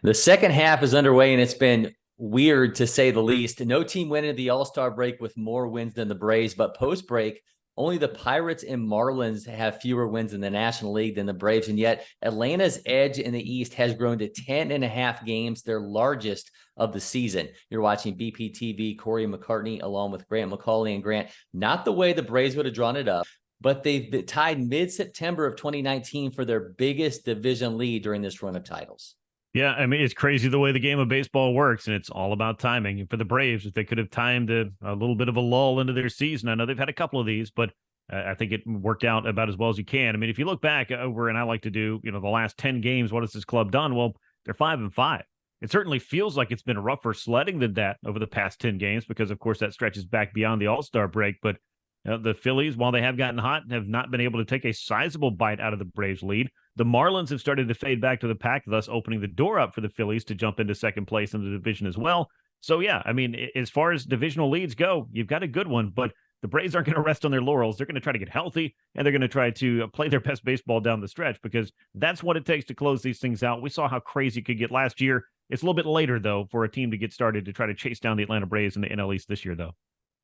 The second half is underway, and it's been weird to say the least. No team went into the All-Star break with more wins than the Braves, but post-break, only the Pirates and Marlins have fewer wins in the National League than the Braves, and yet Atlanta's edge in the East has grown to 10.5 games, their largest of the season. You're watching BPTV, Cory McCartney, along with Grant McAuley and Grant. Not the way the Braves would have drawn it up, but they've been tied mid-September of 2019 for their biggest division lead during this run of titles. Yeah, I mean, it's crazy the way the game of baseball works, and it's all about timing. And for the Braves, if they could have timed a little bit of a lull into their season, I know they've had a couple of these, but I think it worked out about as well as you can. I mean, if you look back over, and I like to do, the last 10 games, what has this club done? Well, they're 5-5. It certainly feels like it's been rougher sledding than that over the past 10 games because, of course, that stretches back beyond the All-Star break. But the Phillies, while they have gotten hot, have not been able to take a sizable bite out of the Braves' lead. The Marlins have started to fade back to the pack, thus opening the door up for the Phillies to jump into second place in the division as well. So, yeah, I mean, as far as divisional leads go, you've got a good one, but the Braves aren't going to rest on their laurels. They're going to try to get healthy, and they're going to try to play their best baseball down the stretch because that's what it takes to close these things out. We saw how crazy it could get last year. It's a little bit later, though, for a team to get started to try to chase down the Atlanta Braves in the NL East this year, though.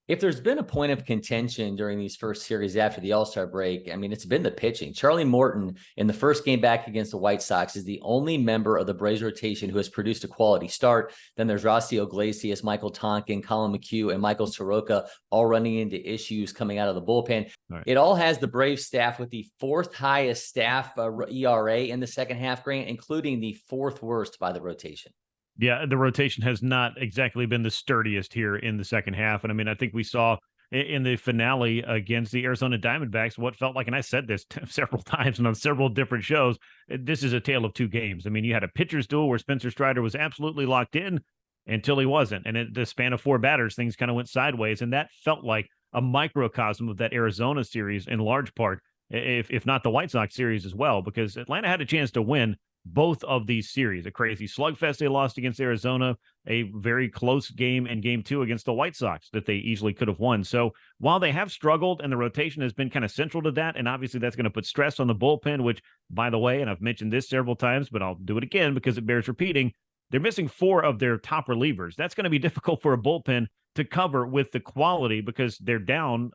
If there's been a point of contention during these first series after the All-Star break, I mean, it's been the pitching. Charlie Morton, in the first game back against the White Sox, is the only member of the Braves rotation who has produced a quality start. Then there's Rossi Iglesias, Michael Tonkin, Colin McHugh, and Michael Soroka all running into issues coming out of the bullpen. Right. It all has the Braves staff with the fourth highest staff ERA in the second half, Grant, including the fourth worst by the rotation. Yeah, the rotation has not exactly been the sturdiest here in the second half. And I mean, I think we saw in the finale against the Arizona Diamondbacks what felt like, and I said this several times and on several different shows, this is a tale of two games. I mean, you had a pitcher's duel where Spencer Strider was absolutely locked in until he wasn't. And in the span of four batters, things kind of went sideways. And that felt like a microcosm of that Arizona series in large part, if not the White Sox series as well, because Atlanta had a chance to win both of these series. A crazy slugfest they lost against Arizona, a very close game in game two against the White Sox that they easily could have won. So while they have struggled and the rotation has been kind of central to that, and obviously that's going to put stress on the bullpen, which, by the way, and I've mentioned this several times, but I'll do it again because it bears repeating, they're missing four of their top relievers. That's going to be difficult for a bullpen to cover with the quality because they're down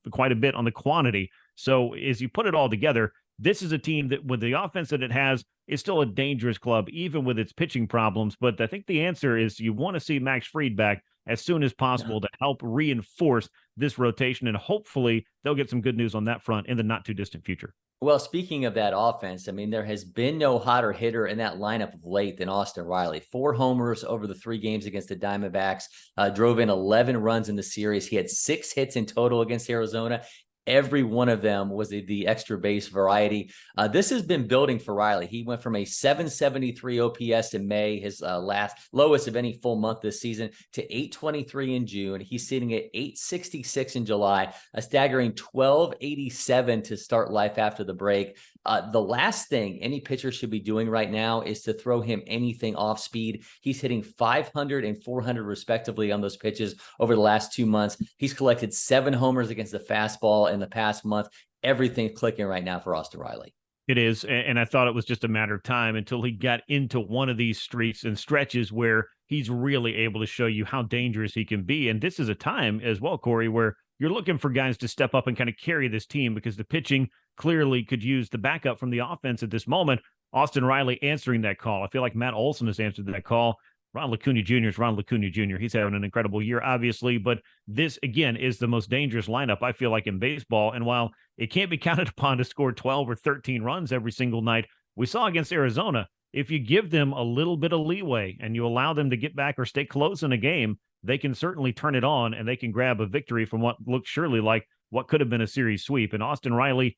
quite a bit on the quantity. So as you put it all together, this is a team that, with the offense that it has, is still a dangerous club, even with its pitching problems. But I think the answer is you want to see Max Fried back as soon as possible to help reinforce this rotation, and hopefully they'll get some good news on that front in the not-too-distant future. Well, speaking of that offense, I mean, there has been no hotter hitter in that lineup of late than Austin Riley. 4 homers over the 3 games against the Diamondbacks, drove in 11 runs in the series. He had 6 hits in total against Arizona. Every one of them was the extra base variety. This has been building for Riley. He went from a 773 OPS in May, his lowest of any full month this season, to 823 in June. He's sitting at 866 in July, a staggering 1287 to start life after the break. The last thing any pitcher should be doing right now is to throw him anything off speed. He's hitting 500 and 400 respectively on those pitches over the last 2 months. He's collected 7 homers against the fastball in the past month. Everything's clicking right now for Austin Riley. It is, and I thought it was just a matter of time until he got into one of these streaks and stretches where he's really able to show you how dangerous he can be. And this is a time as well, Corey, where you're looking for guys to step up and kind of carry this team because the pitching clearly could use the backup from the offense at this moment. Austin Riley answering that call. I feel like Matt Olson has answered that call. Ronald Acuna Jr. is Ronald Acuna Jr. He's having an incredible year, obviously, but this, again, is the most dangerous lineup, I feel like, in baseball. And while it can't be counted upon to score 12 or 13 runs every single night, we saw against Arizona, if you give them a little bit of leeway and you allow them to get back or stay close in a game, they can certainly turn it on and they can grab a victory from what looks surely like what could have been a series sweep. And Austin Riley,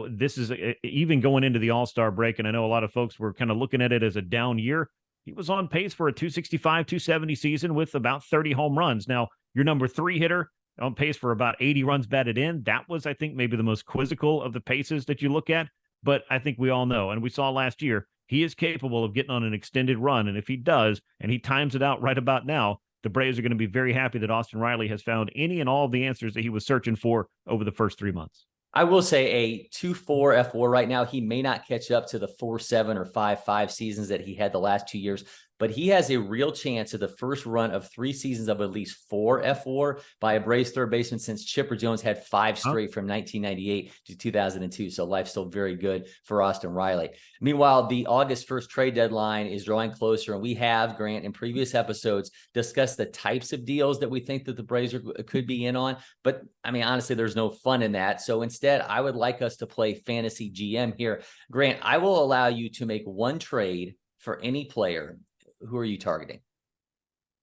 this is even going into the All-Star break, and I know a lot of folks were kind of looking at it as a down year. He was on pace for a 265, 270 season with about 30 home runs. Now, your number 3 hitter on pace for about 80 runs batted in. That was, I think, maybe the most quizzical of the paces that you look at. But I think we all know, and we saw last year, he is capable of getting on an extended run. And if he does, and he times it out right about now, the Braves are going to be very happy that Austin Riley has found any and all of the answers that he was searching for over the first 3 months. I will say a 2.4 F4 right now. He may not catch up to the 4.7 or 5.5 seasons that he had the last 2 years, but he has a real chance of the first run of 3 seasons of at least 4 F4 by a Braves third baseman since Chipper Jones had 5 straight from 1998 to 2002. So life's still very good for Austin Riley. Meanwhile, the August 1st trade deadline is drawing closer, and we have, Grant, in previous episodes discussed the types of deals that we think that the Braves could be in on. But I mean, honestly, there's no fun in that. So instead, I would like us to play fantasy GM here. Grant, I will allow you to make one trade for any player. Who are you targeting?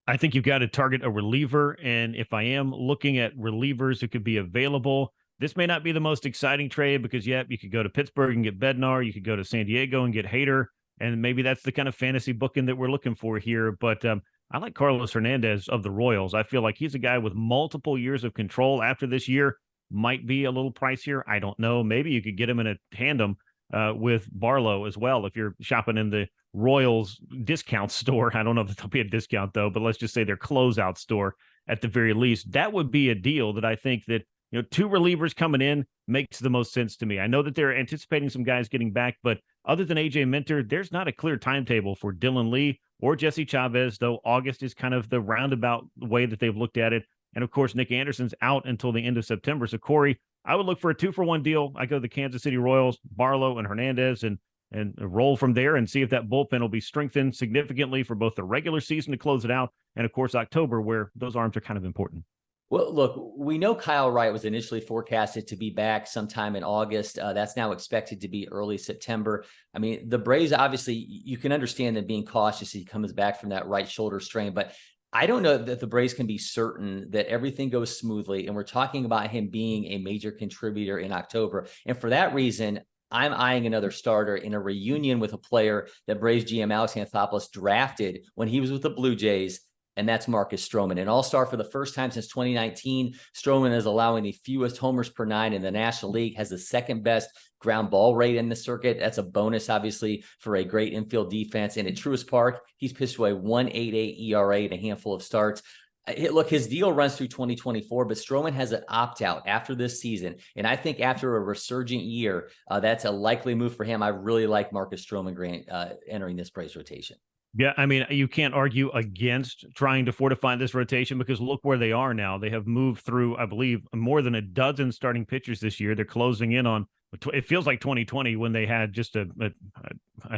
I think you've got to target a reliever. And if I am looking at relievers who could be available, this may not be the most exciting trade because, yeah, you could go to Pittsburgh and get Bednar. You could go to San Diego and get Hader. And maybe that's the kind of fantasy booking that we're looking for here. But I like Carlos Hernandez of the Royals. I feel like he's a guy with multiple years of control after this year. Might be a little pricier. I don't know. Maybe you could get him in a tandem with Barlow as well if you're shopping in the Royals discount store. I don't know if there'll be a discount though, but let's just say their closeout store at the very least. That would be a deal that I think that, 2 relievers coming in makes the most sense to me. I know that they're anticipating some guys getting back, but other than AJ Minter, there's not a clear timetable for Dylan Lee or Jesse Chavez, though August is kind of the roundabout way that they've looked at it. And of course, Nick Anderson's out until the end of September. So Corey, I would look for a 2-for-1 deal. I go to the Kansas City Royals, Barlow and Hernandez, and roll from there and see if that bullpen will be strengthened significantly for both the regular season to close it out and, of course, October, where those arms are kind of important. Well, look, we know Kyle Wright was initially forecasted to be back sometime in August. That's now expected to be early September. I mean, the Braves, obviously, you can understand them being cautious. He comes back from that right shoulder strain, but I don't know that the Braves can be certain that everything goes smoothly. And we're talking about him being a major contributor in October. And for that reason, I'm eyeing another starter in a reunion with a player that Braves GM Alex Anthopoulos drafted when he was with the Blue Jays, and that's Marcus Stroman. An all-star for the first time since 2019. Stroman is allowing the fewest homers per 9 in the National League, has the second best ground ball rate in the circuit. That's a bonus, obviously, for a great infield defense. And at Truist Park, he's pitched away 1.88 ERA in a handful of starts. Look, his deal runs through 2024, but Stroman has an opt-out after this season. And I think after a resurgent year, that's a likely move for him. I really like Marcus Stroman, Grant, entering this Braves rotation. Yeah, I mean, you can't argue against trying to fortify this rotation because look where they are now. They have moved through, I believe, more than a dozen starting pitchers this year. They're closing in on, it feels like 2020 when they had just an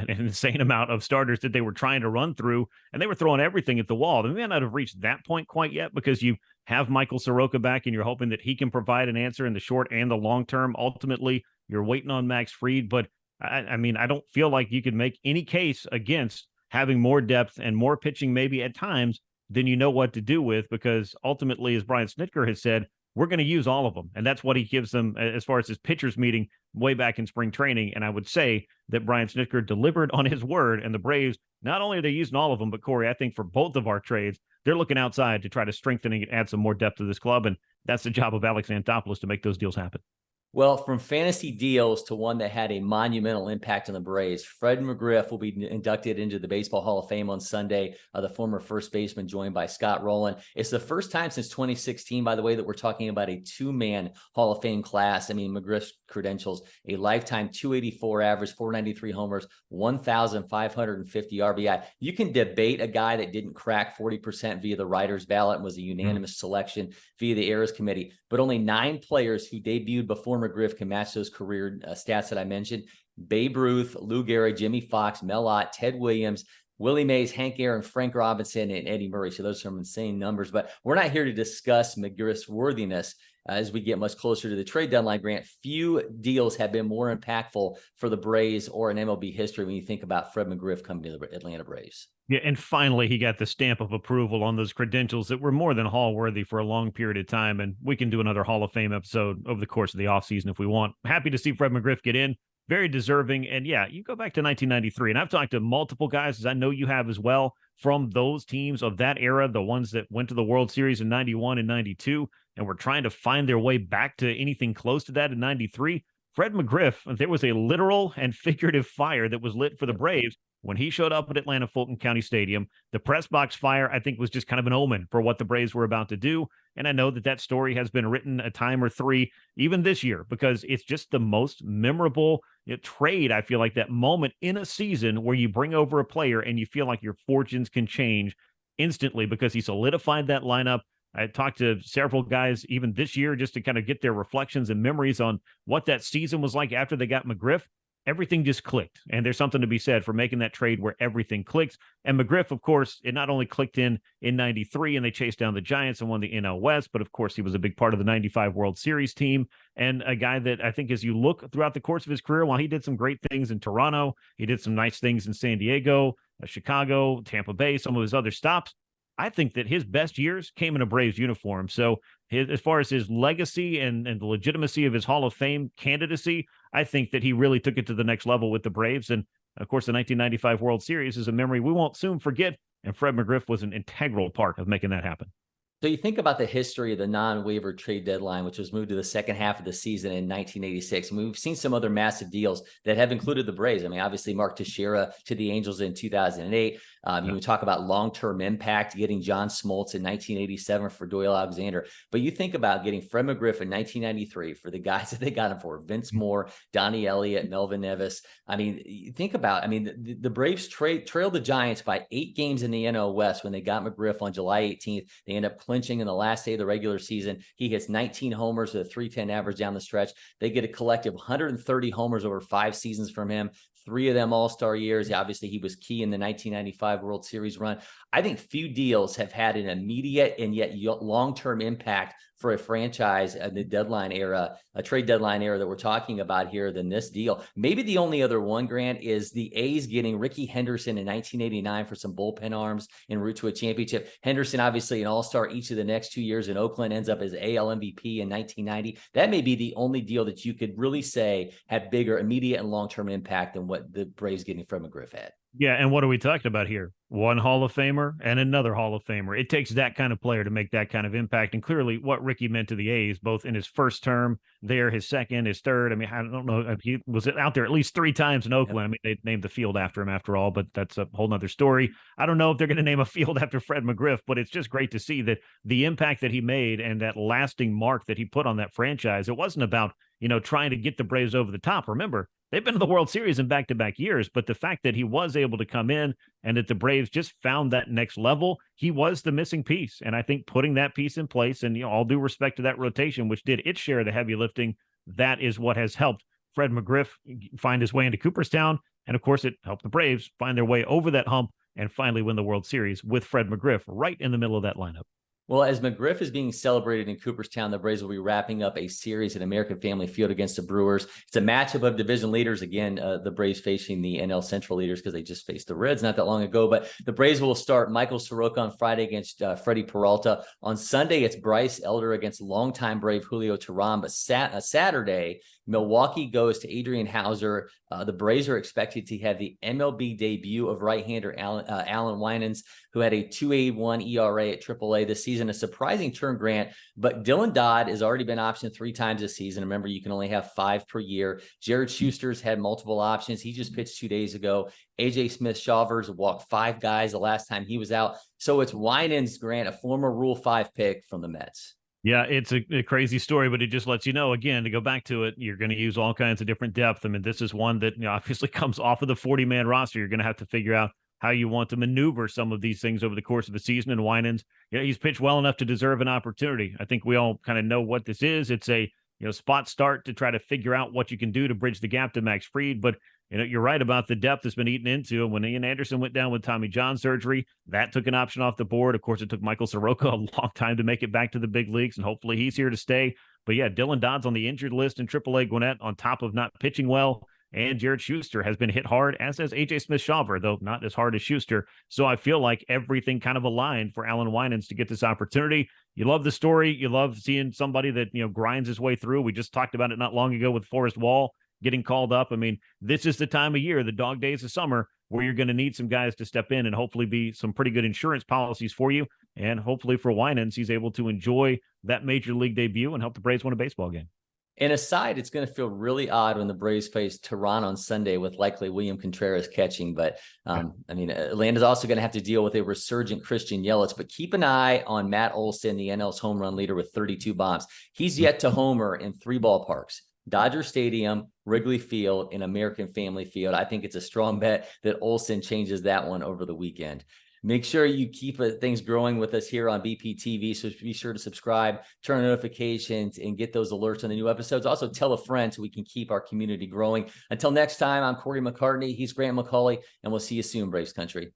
insane amount of starters that they were trying to run through, and they were throwing everything at the wall. They may not have reached that point quite yet because you have Michael Soroka back and you're hoping that he can provide an answer in the short and the long term. Ultimately, you're waiting on Max Fried, but I mean, I don't feel like you could make any case against having more depth and more pitching maybe at times than you know what to do with, because ultimately, as Brian Snitker has said, we're going to use all of them. And that's what he gives them as far as his pitchers meeting way back in spring training. And I would say that Brian Snitker delivered on his word, and the Braves, not only are they using all of them, but Corey, I think for both of our trades, they're looking outside to try to strengthen and add some more depth to this club. And that's the job of Alex Anthopoulos to make those deals happen. Well, from fantasy deals to one that had a monumental impact on the Braves, Fred McGriff will be inducted into the Baseball Hall of Fame on Sunday. The former first baseman joined by Scott Rowland. It's the first time since 2016, by the way, that we're talking about a 2-man Hall of Fame class. I mean, McGriff's credentials, a lifetime 284 average, 493 homers, 1,550 RBI. You can debate a guy that didn't crack 40% via the writer's ballot and was a unanimous selection via the Errors Committee, but only 9 players who debuted before McGriff can match those career stats that I mentioned. Babe Ruth, Lou Gehrig, Jimmy Fox, Mel Ott, Ted Williams, Willie Mays, Hank Aaron, Frank Robinson, and Eddie Murray. So those are some insane numbers, but we're not here to discuss McGriff's worthiness as we get much closer to the trade deadline, Grant. Few deals have been more impactful for the Braves or in MLB history when you think about Fred McGriff coming to the Atlanta Braves. Yeah, and finally, he got the stamp of approval on those credentials that were more than Hall-worthy for a long period of time, and we can do another Hall of Fame episode over the course of the offseason if we want. Happy to see Fred McGriff get in. Very deserving. And yeah, you go back to 1993, and I've talked to multiple guys, as I know you have as well, from those teams of that era, the ones that went to the World Series in 91 and 92, and were trying to find their way back to anything close to that in 93. Fred McGriff, there was a literal and figurative fire that was lit for the Braves. when he showed up at Atlanta Fulton County Stadium, the press box fire, I think, was just kind of an omen for what the Braves were about to do. And I know that that story has been written a time or three, even this year, because it's just the most memorable trade. I feel like that moment in a season where you bring over a player and you feel like your fortunes can change instantly because he solidified that lineup. I talked to several guys even this year just to kind of get their reflections and memories on what that season was like after they got McGriff. Everything just clicked. And there's something to be said for making that trade where everything clicks. And McGriff, of course, it not only clicked in 93 and they chased down the Giants and won the NL West, but of course he was a big part of the 95 World Series team and a guy that I think as you look throughout the course of his career, while he did some great things in Toronto, he did some nice things in San Diego, Chicago, Tampa Bay, some of his other stops. I think that his best years came in a Braves uniform. So as far as his legacy and the legitimacy of his Hall of Fame candidacy, I think that he really took it to the next level with the Braves. And of course, the 1995 World Series is a memory we won't soon forget. And Fred McGriff was an integral part of making that happen. So you think about the history of the non-waiver trade deadline, which was moved to the second half of the season in 1986. I mean, we've seen some other massive deals that have included the Braves. I mean, obviously Mark Teixeira to the Angels in 2008. You talk about long-term impact, getting John Smoltz in 1987 for Doyle Alexander. But you think about getting Fred McGriff in 1993 for the guys that they got him for, Vince Moore, Donnie Elliott, Melvin Nevis. I mean, you think about, the Braves trailed the Giants by 8 games in the NL West when they got McGriff on July 18th. They end up clinching in the last day of the regular season. He hits 19 homers with a 310 average down the stretch. They get a collective 130 homers over 5 seasons from him. 3 of them all-star years. Obviously, he was key in the 1995 World Series run. I think few deals have had an immediate and yet long-term impact for a franchise in the deadline era, a trade deadline era that we're talking about here than this deal. Maybe the only other one, Grant, is the A's getting Ricky Henderson in 1989 for some bullpen arms en route to a championship. Henderson, obviously an all-star each of the next 2 years in Oakland, ends up as AL MVP in 1990. That may be the only deal that you could really say had bigger immediate and long-term impact than what the Braves getting Fred McGriff had. Yeah, and what are we talking about here? One Hall of Famer and another Hall of Famer. It takes that kind of player to make that kind of impact. And clearly what Ricky meant to the A's, both in his first term there, his second, his third. I mean, I don't know if he was out there at least 3 times in Oakland. Yep. I mean, they named the field after him after all, but that's a whole nother story. I don't know if they're going to name a field after Fred McGriff, but it's just great to see that the impact that he made and that lasting mark that he put on that franchise. It wasn't about, trying to get the Braves over the top. Remember, they've been to the World Series in back-to-back years, but the fact that he was able to come in and that the Braves just found that next level, he was the missing piece. And I think putting that piece in place, and all due respect to that rotation, which did its share of the heavy lifting, that is what has helped Fred McGriff find his way into Cooperstown. And of course, it helped the Braves find their way over that hump and finally win the World Series with Fred McGriff right in the middle of that lineup. Well, as McGriff is being celebrated in Cooperstown, the Braves will be wrapping up a series at American Family Field against the Brewers. It's a matchup of division leaders. Again, the Braves facing the NL Central leaders because they just faced the Reds not that long ago. But the Braves will start Michael Soroka on Friday against Freddie Peralta. On Sunday, it's Bryce Elder against longtime Brave Julio Teheran. But Saturday, Milwaukee goes to Adrian Hauser. The Braves are expected to have the MLB debut of right-hander Alan Winans, who had a 2.81 ERA at AAA this season. A surprising turn, Grant, but Dylan Dodd has already been optioned 3 times this season. Remember, you can only have 5 per year. Jared Schuster's had multiple options. He just pitched 2 days ago. AJ Smith-Shawver's walked 5 guys the last time he was out. So it's Winans, Grant, a former Rule 5 pick from the Mets. Yeah, it's a crazy story, but it just lets you know, again, to go back to it, you're going to use all kinds of different depth. I mean, this is one that obviously comes off of the 40-man roster. You're going to have to figure out how you want to maneuver some of these things over the course of a season. And Winans, he's pitched well enough to deserve an opportunity. I think we all kind of know what this is. It's a spot start to try to figure out what you can do to bridge the gap to Max Fried. But you're right about the depth that's been eaten into. And when Ian Anderson went down with Tommy John surgery, that took an option off the board. Of course, it took Michael Soroka a long time to make it back to the big leagues, and hopefully he's here to stay. But yeah, Dylan Dodd's on the injured list in AAA Gwinnett on top of not pitching well. And Jared Schuster has been hit hard, as has AJ Smith-Shawver, though not as hard as Schuster. So I feel like everything kind of aligned for Alan Winans to get this opportunity. You love the story. You love seeing somebody that, grinds his way through. We just talked about it not long ago with Forrest Wall getting called up. I mean, this is the time of year, the dog days of summer, where you're going to need some guys to step in and hopefully be some pretty good insurance policies for you. And hopefully for Winans, he's able to enjoy that major league debut and help the Braves win a baseball game. And aside, it's going to feel really odd when the Braves face Toronto on Sunday with likely William Contreras catching. But I mean, Atlanta's also going to have to deal with a resurgent Christian Yelich. But keep an eye on Matt Olson, the NL's home run leader with 32 bombs. He's yet to homer in 3 ballparks: Dodger Stadium, Wrigley Field, and American Family Field. I think it's a strong bet that Olson changes that one over the weekend. Make sure you keep things growing with us here on BPTV. So be sure to subscribe, turn on notifications, and get those alerts on the new episodes. Also, tell a friend so we can keep our community growing. Until next time, I'm Cory McCartney. He's Grant McAuley, and we'll see you soon, Braves Country.